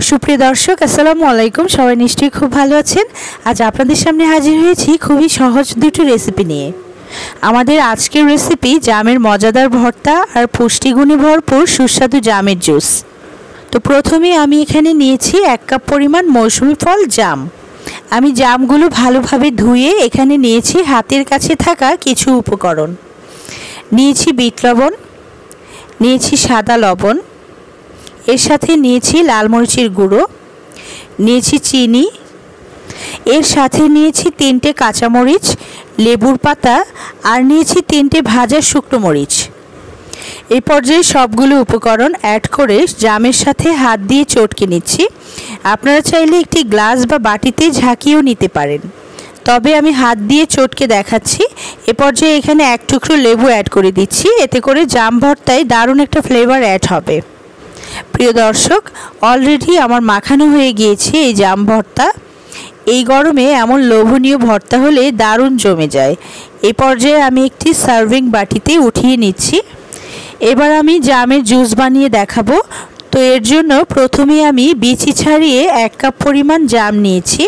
সুপ্রিয় দর্শক, আসসালামু আলাইকুম। সবাই নিশ্চয়ই খুব ভালো আছেন। আজ আপনাদের সামনে হাজির হয়েছি খুবই সহজ দুটো রেসিপি নিয়ে। আমাদের আজকের রেসিপি জামের মজাদার ভর্তা আর পুষ্টিগুণে ভরপুর সুস্বাদু জামের জুস। তো প্রথমে আমি এখানে নিয়েছি 1 কাপ পরিমাণ মৌসুমি ফল জাম। আমি জামগুলো ভালোভাবে ধুয়ে এখানে নিয়েছি হাতের কাছে থাকা কিছু উপকরণ। নিয়েছি বিট লবণ, নিয়েছি সাদা লবণ, এর সাথে নিয়েছি লাল মরিচের গুঁড়ো, নিয়েছি চিনি, এর সাথে নিয়েছি 3টে কাঁচামরিচ, লেবুর পাতা আর নিয়েছি 3টে ভাজা শুকনো মরিচ। এই পর্যায়ে সবগুলো উপকরণ অ্যাড করে জামের সাথে হাত দিয়ে চটকে নিচ্ছি। আপনারা চাইলে একটি গ্লাস বা বাটিতে ঝাঁকিয়েও নিতে পারেন, তবে আমি হাত দিয়ে চটকে দেখাচ্ছি। এ পর্যায়ে এখানে 1 টুকরো লেবু অ্যাড করে দিচ্ছি, এতে করে জাম ভর্তায় দারুণ একটা ফ্লেভার অ্যাড হবে। প্রিয় দর্শক, অলরেডি আমার মাখানো হয়ে গিয়েছে এই জাম ভর্তা। এই গরমে এমন লোভনীয় ভর্তা হলে দারুণ জমে যায়। এই পর্যায়ে আমি একটি সার্ভিং বাটিতে উঠিয়ে নিচ্ছি। এবার আমি জামের জুস বানিয়ে দেখাবো। তো এর জন্য প্রথমে আমি বিচি ছাড়িয়ে 1 কাপ পরিমাণ জাম নিয়েছি।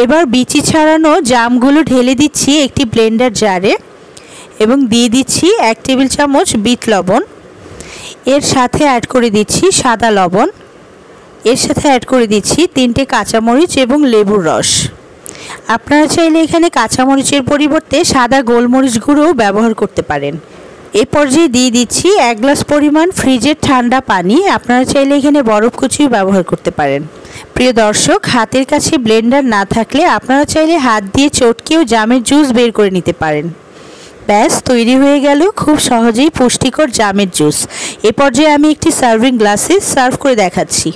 এবার বিচি ছাড়ানো জামগুলো ঢেলে দিচ্ছি একটি ব্লেন্ডার জারে এবং দিয়ে দিচ্ছি 1 টেবিল চামচ বিট লবণ। এর সাথে অ্যাড করে দিচ্ছি সাদা লবণ, এর সাথে অ্যাড করে দিচ্ছি 3টে কাঁচামরিচ এবং লেবুর রস। আপনারা চাইলে এখানে কাঁচামরিচের পরিবর্তে সাদা গোলমরিচ গুঁড়োও ব্যবহার করতে পারেন। এই পর্যায়ে দিয়ে দিচ্ছি 1 গ্লাস পরিমাণ ফ্রিজের ঠান্ডা পানি। আপনারা চাইলে এখানে বরফ কুচিও ব্যবহার করতে পারেন। প্রিয় দর্শক, হাতের কাছে ব্লেন্ডার না থাকলে আপনারা চাইলে হাত দিয়ে চটকেও জামের জুস বের করে নিতে পারেন। ব্যাস, তৈরি হয়ে গেল খুব সহজেই পুষ্টিকর জামের জুস। এ পর্যায়ে আমি একটি সার্ভিং গ্লাসে সার্ভ করে দেখাচ্ছি।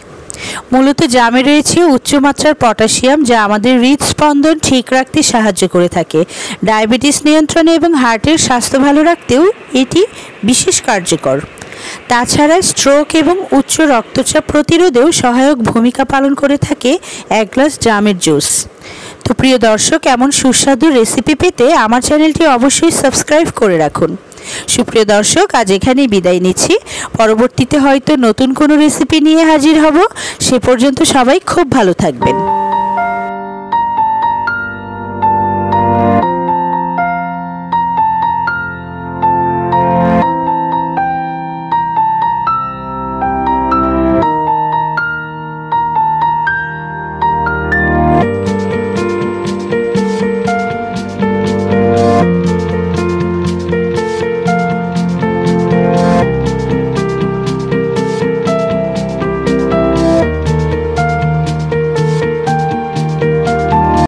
মূলত জামে রয়েছে উচ্চমাত্রার পটাশিয়াম, যা আমাদের হৃদস্পন্দন ঠিক রাখতে সাহায্য করে থাকে। ডায়াবেটিস নিয়ন্ত্রণে এবং হার্টের স্বাস্থ্য ভালো রাখতেও এটি বিশেষ কার্যকর। তাছাড়া স্ট্রোক এবং উচ্চ রক্তচাপ প্রতিরোধেও সহায়ক ভূমিকা পালন করে থাকে 1 গ্লাস জামের জুস। তো প্রিয় দর্শক, এমন সুস্বাদু রেসিপি পেতে আমার চ্যানেলটি অবশ্যই সাবস্ক্রাইব করে রাখুন। সুপ্রিয় দর্শক, আজ এখানেই বিদায় নিচ্ছি। পরবর্তীতে হয়তো নতুন কোনো রেসিপি নিয়ে হাজির হব। সে পর্যন্ত সবাই খুব ভালো থাকবেন।